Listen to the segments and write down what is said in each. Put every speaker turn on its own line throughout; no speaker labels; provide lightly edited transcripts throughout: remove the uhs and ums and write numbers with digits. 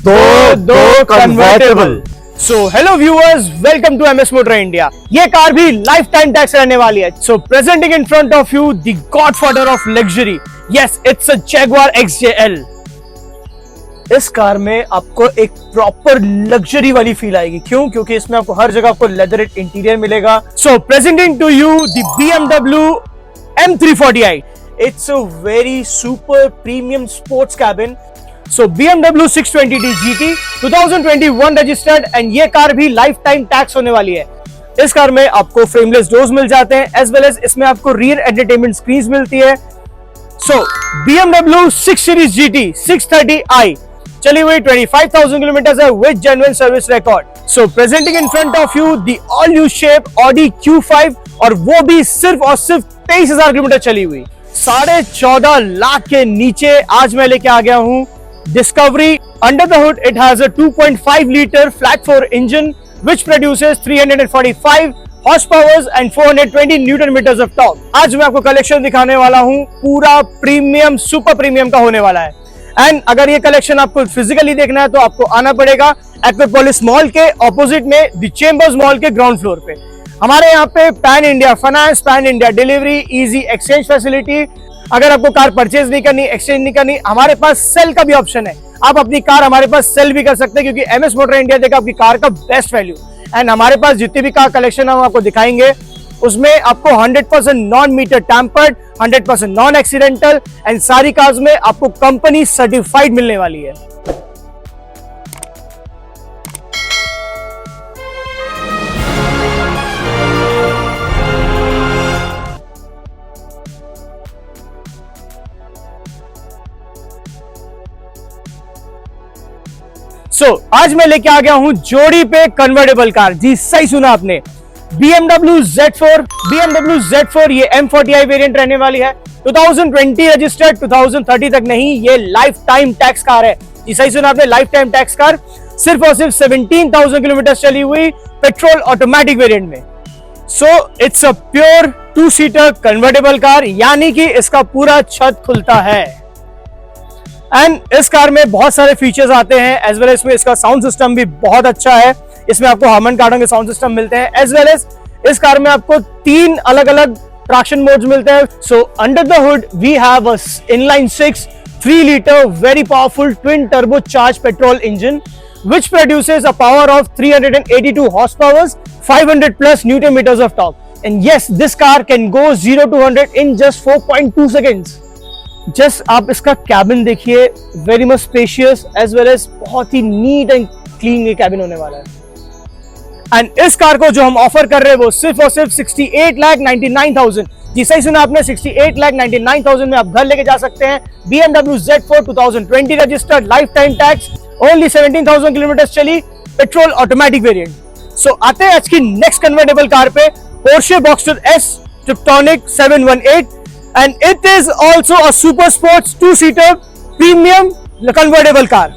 दो convertible. So hello viewers, welcome to MS motor India. ये car भी lifetime tax रहने वाली है। So presenting in front of you the godfather of luxury, yes it's a Jaguar XJL। इस car में आपको एक प्रॉपर लग्जरी वाली फील आएगी। क्यों? क्योंकि इसमें आपको हर जगह आपको लेदर इंटीरियर मिलेगा। So presenting to you the BMW M340i। It's a very super premium sports cabin. So BMW 620D GT 2021 registered and ये कार भी लाइफ टाइम टैक्स होने वाली है। इस कार में आपको फ्रेमलेस डोर्स मिल जाते हैं एज वेल एज इसमें आपको रियर एंटरटेनमेंट स्क्रीन मिलती है। So BMW 6 Series GT 630i चली हुई 25,000 किलोमीटर है with genuine service record. So presenting in front of you the all new shape Audi Q5 और वो भी सिर्फ और सिर्फ 23,000 किलोमीटर चली हुई। 14.5 लाख के नीचे आज मैं लेके आ गया हूं Discovery. Under the hood, it has a 2.5 liter flat 4 engine which produces 345 horsepower and 420 Newton meters of torque. आज मैं आपको कलेक्शन दिखाने वाला हूँ, पूरा प्रीमियम सुपर प्रीमियम का होने वाला है। एंड अगर ये कलेक्शन आपको फिजिकली देखना है तो आपको आना पड़ेगा एक्रोपोलिस मॉल के ऑपोजिट में द चेंबर्स मॉल के ग्राउंड फ्लोर पे। हमारे यहाँ पे pan India finance, pan India delivery, easy exchange facility. अगर आपको कार परचेज नहीं करनी, एक्सचेंज नहीं करनी, हमारे पास सेल का भी ऑप्शन है। आप अपनी कार हमारे पास सेल भी कर सकते हैं क्योंकि एमएस मोटर इंडिया देगा आपकी कार का बेस्ट वैल्यू। एंड हमारे पास जितनी भी कार कलेक्शन हम आपको दिखाएंगे उसमें आपको 100% non meter tampered, 100% non accidental and सारी कार्स में आपको कंपनी सर्टिफाइड मिलने वाली है। आज मैं लेके आ गया हूं जोड़ी पे कन्वर्टेबल कार। जी सही सुना आपने, BMW Z4 ये M40i वेरिएंट रहने वाली है। 2020 रजिस्टर्ड, 2030 तक नहीं, ये लाइफ टाइम टैक्स कार है। जी सही सुना आपने, लाइफ टाइम टैक्स कार। सिर्फ और सिर्फ 17,000 किलोमीटर चली हुई पेट्रोल ऑटोमेटिक वेरिएंट में। So it's a pure 2 seater convertible car, यानी कि इसका पूरा छत खुलता है। एंड इस कार में बहुत सारे फीचर्स आते हैं एज वेल एज इसमें इसका साउंड सिस्टम भी बहुत अच्छा है। इसमें आपको हार्मन कार्डन के साउंड सिस्टम मिलते हैं एज वेल एज इस कार में आपको 3 अलग अलग ट्रैक्शन मोड्स मिलते हैं। So under the hood we have a inline 6 3 litre very powerful twin turbo charge petrol engine which produces a power of 382 horsepower, 500 plus Newton meters of torque. And yes, this car can go 0 to 100 in just 4.2 seconds. Just आप इसका cabin देखिए, very much spacious as well as बहुत ही neat and clean ये cabin होने वाला है। And इस कार को जो हम ऑफर कर रहे हैं वो सिर्फ और सिर्फ 68,99,000। जी सही सुना आपने, 68,99,000 में आप घर लेके जा सकते हैं। BMW Z4 2020 registered, life time tax, only 17,000 kilometre चली, पेट्रोल ऑटोमेटिक वेरिएंट। सो आते हैं आज की नेक्स्ट कन्वर्टेबल कार पे, Porsche Boxster S Tiptronic 718 and it is also a super sports 2-seater premium convertible car.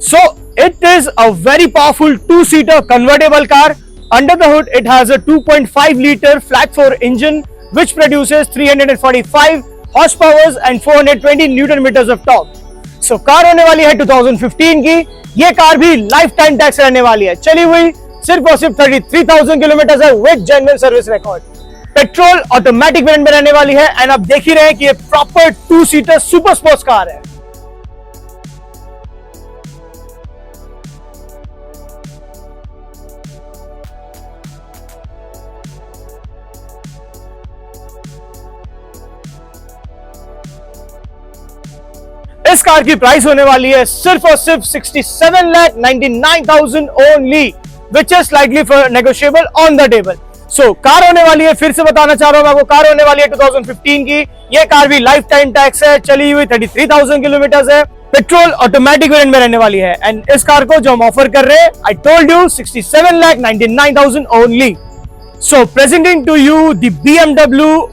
So it is a very powerful 2-seater convertible car. Under the hood it has a 2.5 liter flat 4 engine which produces 345 horsepower and 420 Newton meters of torque. So car होने वाली है 2015 की। ये car भी lifetime tax रहने वाली है। चली हुई सिर्फ और सिर्फ 33,000 किलोमीटर है with genuine service record. Petrol automatic variant में रहने वाली है एंड आप देख ही रहे हैं कि ये proper 2 seater super sports car है। इस कार की प्राइस होने वाली है सिर्फ और सिर्फ 67,99,000 only, which is slightly negotiable on the table. So car होने वाली है, फिर से बताना चाह रहा हूं मैं आपको, कार होने वाली है 2015 की। ये कार भी लाइफ टाइम टैक्स है, चली हुई 33,000 किलोमीटर है, पेट्रोल ऑटोमेटिक वेरिएंट में रहने वाली है। एंड इस कार को जो हम ऑफर कर रहे हैं, I told you 67,99,000 only. So presenting to you the BMW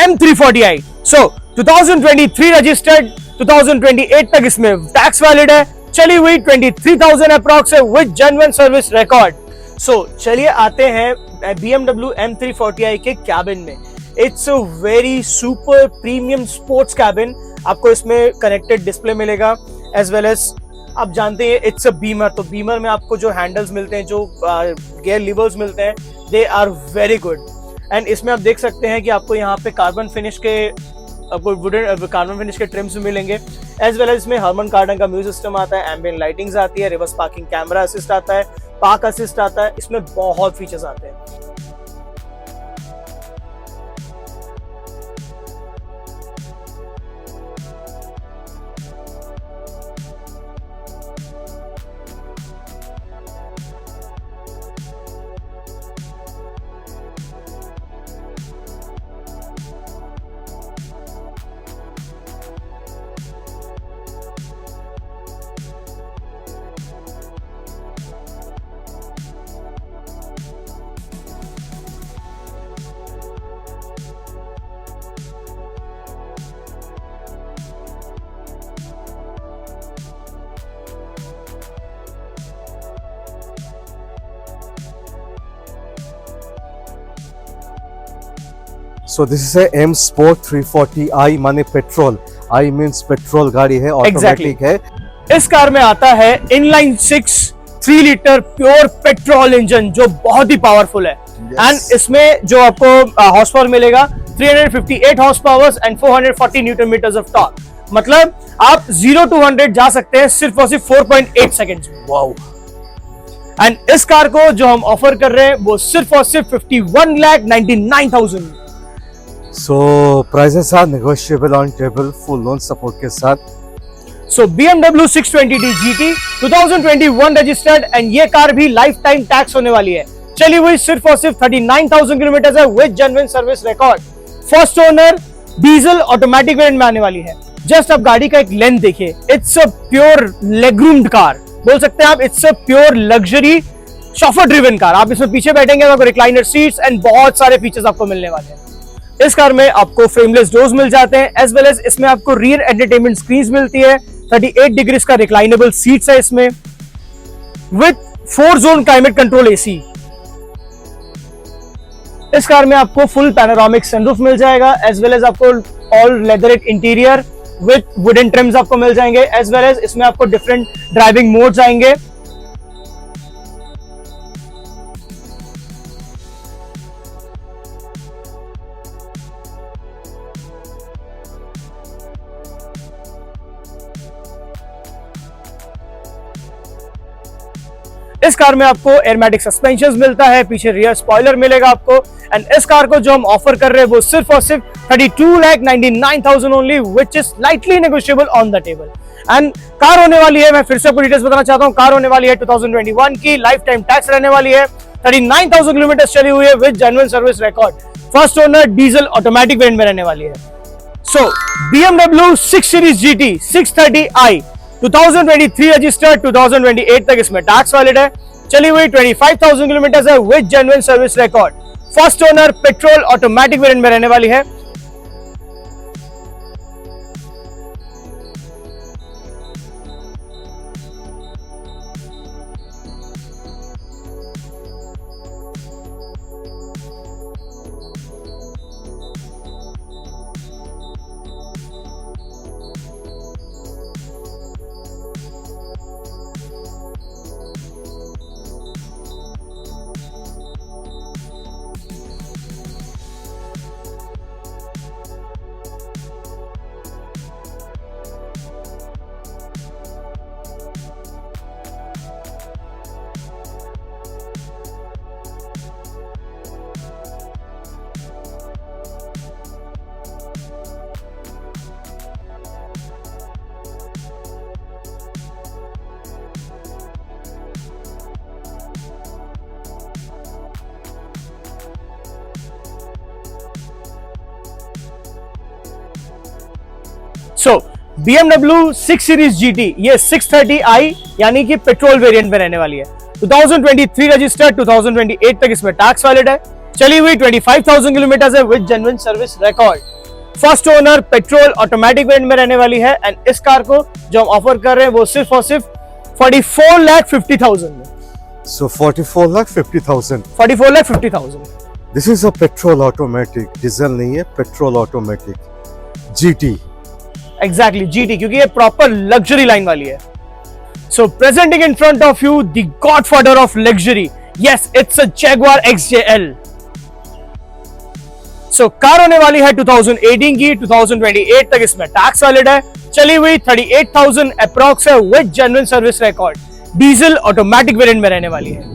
M340i। सो 2023 रजिस्टर्ड, 2028 तक इसमें टैक्स वैलिड है, चली हुई 23,000 अप्रॉक्स है विद जेन्युइन सर्विस रिकॉर्ड। सो चलिए आते हैं BMW M340i के कैबिन में। It's a very super premium sports cabin. आपको इसमें कनेक्टेड डिस्प्ले मिलेगा एज वेल एज आप जानते हैं इट्स अ बीमर, तो बीमर में आपको जो हैंडल्स मिलते हैं, जो गियर लिवर्स मिलते हैं, they are very good. And इसमें आप देख सकते हैं कि आपको यहाँ पे कार्बन फिनिश के ट्रिम्स मिलेंगे एज वेल एज इसमें हर्मन कार्डन का म्यूजिक सिस्टम आता है, एम्बिएंट लाइटिंग्स आती है, रिवर्स पार्किंग कैमरा असिस्ट आता है, पार्क असिस्ट आता है, इसमें बहुत फीचर्स आते हैं।
So this is a M Sport 340i माने पेट्रोल, I means पेट्रोल गाड़ी है, ऑटोमेटिक है।
इस कार में आता है inline 6 3 litre pure petrol engine जो बहुत ही पावरफुल है। एंड इसमें जो आपको हॉर्स पावर मिलेगा 358 horsepower and 440 newton metres of torque, मतलब आप 0 to 100 जा सकते हैं सिर्फ और सिर्फ 4.8 सेकेंड्स में। वाओ। एंड इस कार को जो हम ऑफर कर रहे हैं वो सिर्फ और सिर्फ 51,99,000।
So prices are negotiable on table, full loan support के साथ।
So BMW 620D GT 2021 registered and ये कार भी लाइफ टाइम टैक्स होने वाली है। चली हुई सिर्फ और सिर्फ 39,000 किलोमीटर है with genuine service record. First owner diesel automatic variant में आने वाली है। जस्ट आप गाड़ी का एक लेंथ देखिए, इट्स अ प्योर लेगरूम्ड कार बोल सकते हैं आप, it's a pure luxury chauffeur driven car. आप इसमें पीछे बैठेंगे आपको रिक्लाइनर सीट्स एंड बहुत सारे फीचर्स आपको मिलने वाले हैं। इस कार में आपको फ्रेमलेस डोर्स मिल जाते हैं एज वेल एज इसमें आपको रियर एंटरटेनमेंट स्क्रीन मिलती है, 38 डिग्रीज का रिक्लाइनेबल सीट्स है इसमें with 4 zone climate control AC. इस कार में आपको फुल पैनोरामिक सनरूफ मिल जाएगा एज वेल एज आपको all leather interior with wooden TRIMS आपको मिल जाएंगे एज वेल एज इसमें आपको डिफरेंट ड्राइविंग मोड्स आएंगे। इस कार में आपको एयरमैटिक सस्पेंशन मिलता है, पीछे रियर स्पॉइलर मिलेगा आपको। एंड इस कार को जो हम ऑफर कर रहे हैं वो सिर्फ और सिर्फ 32,99,000 only which is slightly negotiable on the table. And car होने वाली है, मैं फिर से आपको डिटेल्स बताना चाहता हूँ, कार होने वाली है 2021 की, लाइफ टाइम टैक्स रहने वाली है, 39,000 किलोमीटर चली हुई है with genuine service record, first owner diesel automatic variant में रहने वाली है। सो BMW 6 series GT 630i 2023 registered, 2028 तक इसमें टैक्स वैलिड है, चली हुई 25,000 किलोमीटर है with genuine service record, first owner petrol automatic variant में रहने वाली है। सो BMW 6 सीरीज GT ये 630i यानी कि पेट्रोल वेरिएंट में रहने वाली है, 2023 रजिस्टर्ड, 2028 तक इसमें टैक्स वैलिड है, चली हुई 25,000 किलोमीटर है with genuine service record, first owner petrol automatic variant में रहने वाली है। एंड इस कार को जो हम ऑफर कर रहे हैं वो सिर्फ और सिर्फ 44,50,000 में।
So 44,50,000
44,50,000
this is a petrol automatic, diesel नहीं है, petrol automatic GT।
Exactly GT, क्योंकि ये प्रॉपर लग्जरी लाइन वाली है। So presenting in front of you the godfather of luxury, yes it's a Jaguar XJL। So car होने वाली है 2018 की, 2028 तक इसमें टैक्स वैलिड है, चली हुई 38,000 अप्रॉक्स है with genuine service record, diesel automatic variant में रहने वाली है।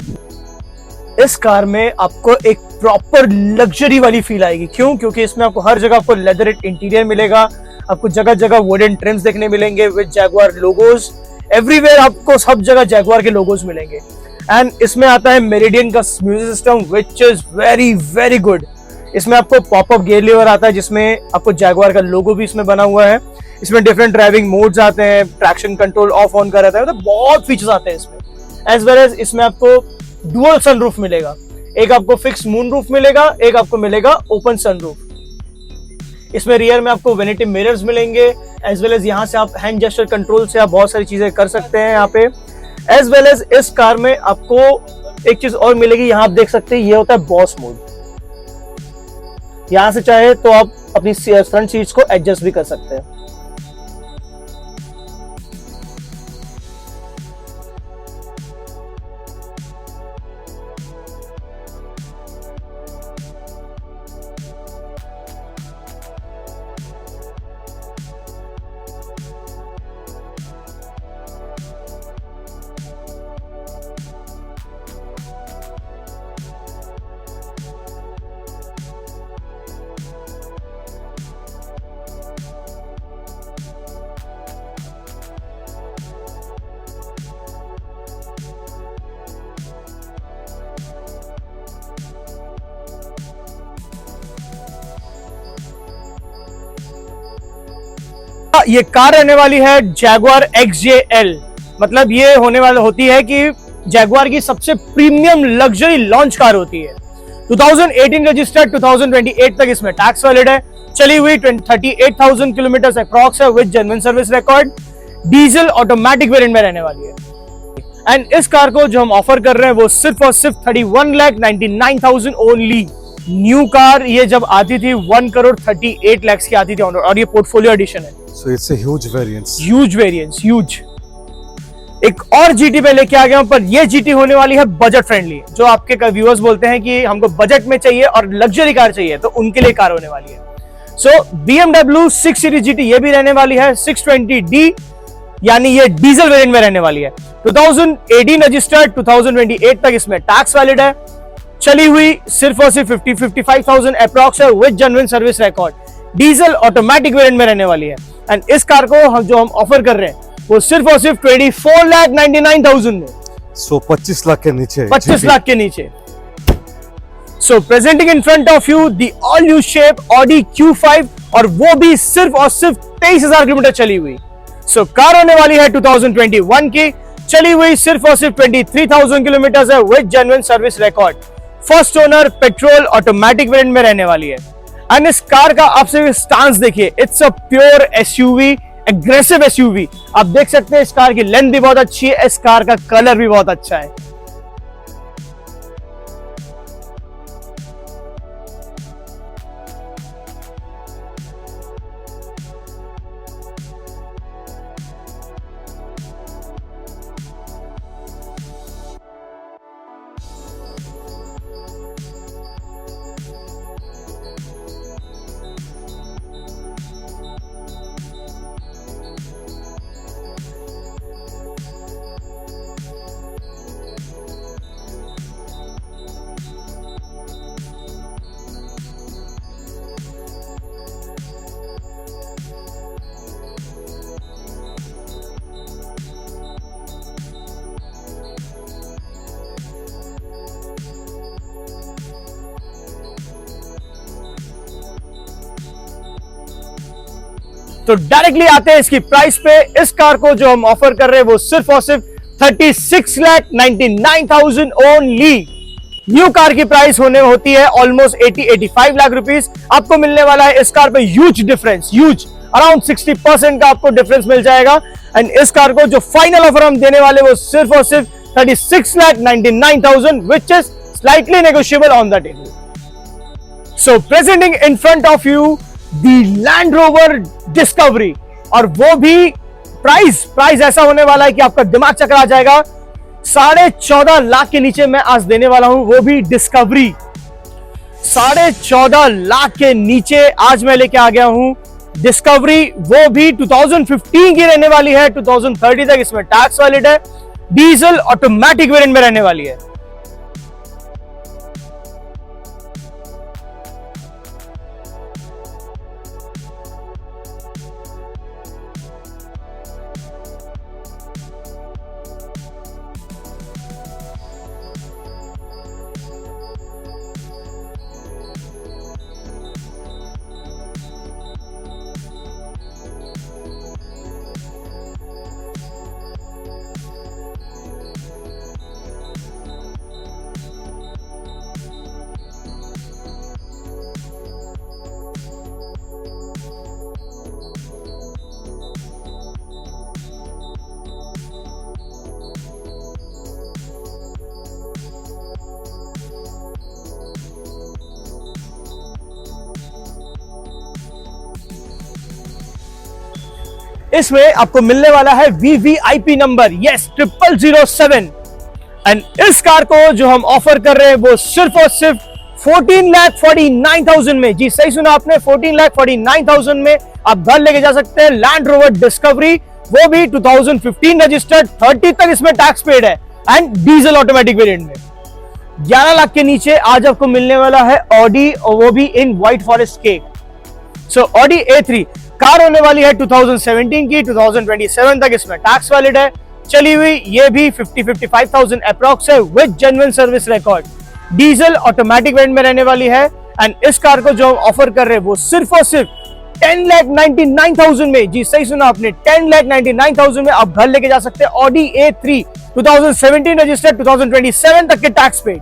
इस कार में आपको एक प्रॉपर लग्जरी वाली फील आएगी। क्यों? क्योंकि इसमें आपको हर जगह आपको लेदर इंटीरियर मिलेगा, आपको जगह जगह वुडन ट्रिम्स देखने मिलेंगे विद जैगुआर लोगोज, एवरीवेयर आपको सब जगह जैगुआर के लोगोज मिलेंगे। एंड इसमें आता है मेरिडियन का music system which is very very good. इसमें आपको पॉपअप गियर लीवर आता है जिसमें आपको जैगुआर का लोगो भी इसमें बना हुआ है। इसमें डिफरेंट ड्राइविंग मोड्स आते हैं, ट्रैक्शन कंट्रोल ऑफ ऑन कर रहता है, मतलब बहुत फीचर्स आते हैं इसमें। एज वेल एज इसमें आपको डुअल सनरूफ मिलेगा, एक आपको फिक्स मून रूफ मिलेगा, एक आपको मिलेगा ओपन सनरूफ। इसमें रियर में आपको वेनिटी मिरर्स मिलेंगे, एज वेल एज यहाँ से आप हैंड जेस्चर कंट्रोल से आप बहुत सारी चीजें कर सकते हैं यहाँ पे। एज वेल एज इस कार में आपको एक चीज और मिलेगी, यहाँ आप देख सकते हैं ये होता है बॉस मोड। यहां से चाहे तो आप अपनी फ्रंट सीट्स को एडजस्ट भी कर सकते हैं। ये कार रहने वाली है जैगुआर XJL, मतलब ये होने वाला होती है कि जैगुआर की सबसे प्रीमियम लग्जरी लॉन्च कार होती है। 2018 रजिस्टर्ड, 2028 तक इसमें टैक्स वैलिड है, चली हुई 38,000 किलोमीटर अप्रॉक्स है with genuine service record, diesel automatic variant में रहने वाली है। एंड इस कार को जो हम ऑफर कर रहे हैं वो सिर्फ और सिर्फ 31,99,000 ओनली। न्यू कार ये जब आती थी 1,38 लाख की आती थी, और ये पोर्टफोलियो एडिशन है।
So it's a huge variance.
Huge variance, huge. एक और GT पे लेके आ गया हूं, पर ये GT होने वाली है बजट फ्रेंडली। जो आपके व्यूअर्स बोलते हैं कि हमको बजट में चाहिए और लग्जरी कार चाहिए, तो उनके लिए कार होने वाली है। सो BMW 6 सीरीज GT ये भी रहने वाली है 620D, यानी ये डीजल वेरिएंट में रहने वाली है। 2018 रजिस्टर्ड, 2028 तक इसमें टैक्स वैलिड है, चली हुई सिर्फ और सिर्फ 55,000 अप्रॉक्स है with genuine service record, diesel automatic variant में रहने वाली है। एंड इस कार को जो हम ऑफर कर रहे हैं वो सिर्फ और सिर्फ 24,99,000 में।
सो 25 लाख के नीचे,
25 लाख के नीचे। So presenting in front of you the all new shape Audi Q5, और वो भी सिर्फ और सिर्फ 23,000 किलोमीटर चली हुई। सो कार होने वाली है 2021 की, चली हुई सिर्फ और सिर्फ 23,000 किलोमीटर है with genuine service record, first owner, petrol automatic variant में रहने वाली है। एंड इस कार का आप सिर्फ स्टांस देखिए, it's a pure SUV, aggressive SUV। आप देख सकते हैं इस कार की लेंथ भी बहुत अच्छी है, इस कार का कलर भी बहुत अच्छा है। तो डायरेक्टली आते हैं इसकी प्राइस पे। इस कार को जो हम ऑफर कर रहे हैं वो सिर्फ और सिर्फ 36,99,000 ओनली। न्यू कार की प्राइस होती है ऑलमोस्ट 80-85 लाख रुपीस। आपको मिलने वाला है इस कार पे ह्यूज डिफरेंस, ह्यूज अराउंड 60% का आपको डिफरेंस मिल जाएगा। एंड इस कार को जो फाइनल ऑफर हम देने वाले वो सिर्फ और सिर्फ 36,99,000 which is slightly negotiable on the table. So presenting in front of you the land rover discovery, और वो भी प्राइस ऐसा होने वाला है कि आपका दिमाग चक्कर आ जाएगा। 14.5 लाख के नीचे मैं आज देने वाला हूं, वो भी डिस्कवरी। 14.5 लाख के नीचे आज मैं लेके आ गया हूं डिस्कवरी, वो भी 2015 की रहने वाली है, 2030 तक इसमें टैक्स वैलिड है, डीजल ऑटोमेटिक वेरिएंट में रहने वाली है। इसमें आपको मिलने वाला है VVIP नंबर, यस 0007। एंड इस कार को जो हम ऑफर कर रहे हैं वो सिर्फ और सिर्फ 14,49,000 में, जी सही सुना आपने, 14,49,000 में आप घर लेके जा सकते हैं लैंड रोवर डिस्कवरी, वो भी 2015 रजिस्टर्ड, 30 तक इसमें टैक्स पेड है एंड डीजल ऑटोमेटिक वेरिएंट में। 11 लाख के नीचे आज आपको मिलने वाला है ऑडी, और वो भी इन व्हाइट फॉरेस्ट केक। सो ऑडी A3 कार होने वाली है 2017 की, 2027 तक इसमें टैक्स वैलिड है, चली हुई, ये भी 50-55,000 अप्रॉक्स है with genuine service record, diesel automatic variant में रहने वाली है। एंड इस कार को जो हम ऑफर कर रहे हैं वो सिर्फ और सिर्फ 10,99,000 में, जी सही सुना आपने, 10,99,000 में आप घर लेके जा सकते हैं ऑडी A3 2017 रजिस्टर्ड, 2027 तक के टैक्स पेड।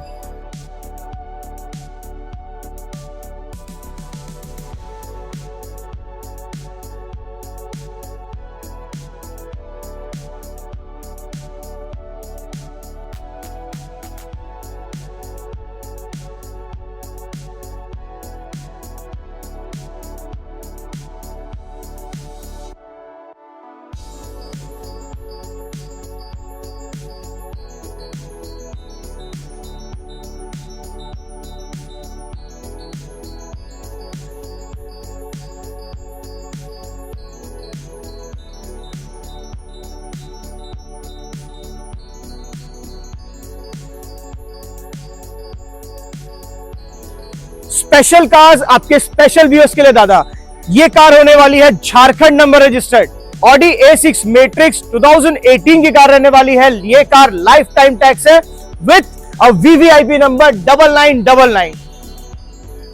स्पेशल कार्स आपके स्पेशल व्यूअर्स के लिए दादा, ये कार होने वाली है Jharkhand number registered Audi A6 matrix, 2018 की कार रहने वाली है। ये कार लाइफ टाइम टैक्स है with a VVIP number 9999,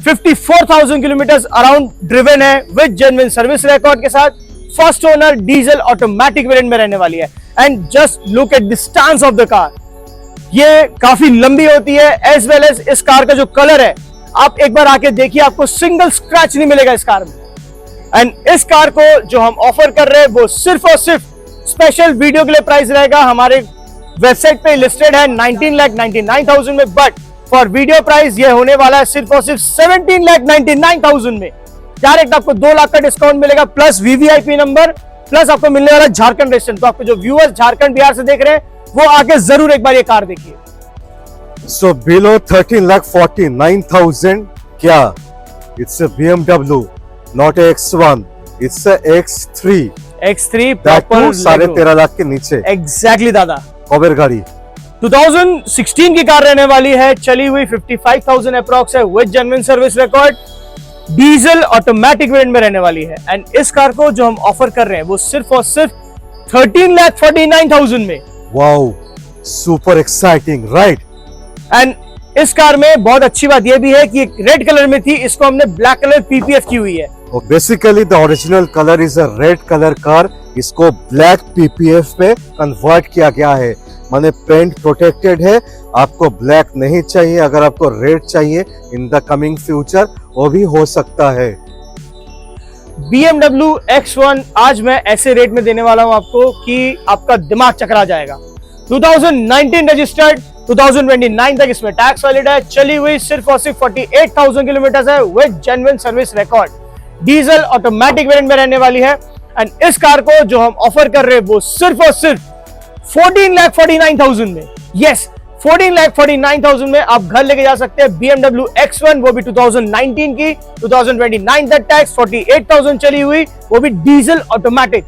54,000 kilometre around driven है विद जेन्युइन सर्विस रिकॉर्ड के साथ, first owner, diesel automatic variant में रहने वाली है। And just look at the stance of the car, ये काफी लंबी होती है, एज वेल एज इस कार का जो कलर है आप एक बार आके देखिए, आपको सिंगल स्क्रैच नहीं मिलेगा इस कार में। एंड इस कार को जो हम ऑफर कर रहे हैं वो सिर्फ और सिर्फ स्पेशल वीडियो के लिए प्राइस रहेगा, हमारे वेबसाइट पे लिस्टेड है 19,99,000 में, बट फॉर वीडियो प्राइस ये होने वाला है सिर्फ और सिर्फ 17,99,000 में। डायरेक्ट आपको 2 लाख का डिस्काउंट मिलेगा प्लस VVIP नंबर, प्लस आपको मिलने वाला झारखंड रजिस्ट्रेशन। तो आपको जो व्यूअर्स झारखंड बिहार से देख रहे हैं वो आके जरूर एक बार ये कार देखिए।
So below 13,49,000 क्या? It's a BMW, not a X1. It's a X3.
X3
That
proper
too 13.5 lakh के नीचे।
एग्जैक्टली दादा।
कॉबर गाड़ी
2016 की कार रहने वाली है, चली हुई 55,000 अप्रॉक्स है with genuine service record, diesel automatic variant में रहने वाली है। एंड इस कार को जो हम ऑफर कर रहे हैं वो सिर्फ और सिर्फ 13,49,000 में।
Wow, super exciting, right.
And इस कार में बहुत अच्छी बात यह भी है कि रेड कलर में थी, इसको हमने ब्लैक कलर PPF की हुई है।
Basically the original colour is a red colour car, इसको ब्लैक PPF पे कन्वर्ट किया गया है, माने पेंट प्रोटेक्टेड है। आपको ब्लैक नहीं चाहिए, अगर आपको रेड चाहिए इन द कमिंग फ्यूचर वो भी हो सकता है।
BMW X1 आज मैं ऐसे रेट में देने वाला हूं आपको कि आपका दिमाग चकरा जाएगा। 2019 रजिस्टर्ड, 2029 तक इसमें टैक्स वैलिड है। चली हुई सिर्फ और सिर्फ 48,000 किलोमीटर है with genuine service record. Diesel automatic variant में रहने वाली है एंड इस कार को जो हम ऑफर कर रहे हैं वो सिर्फ और सिर्फ 14,49,000 में। यस, 14,49,000 में आप घर लेके जा सकते हैं BMW X1, वो भी 2019 की, 2029 तक टैक्स, 48,000 चली हुई, वो भी डीजल ऑटोमेटिक।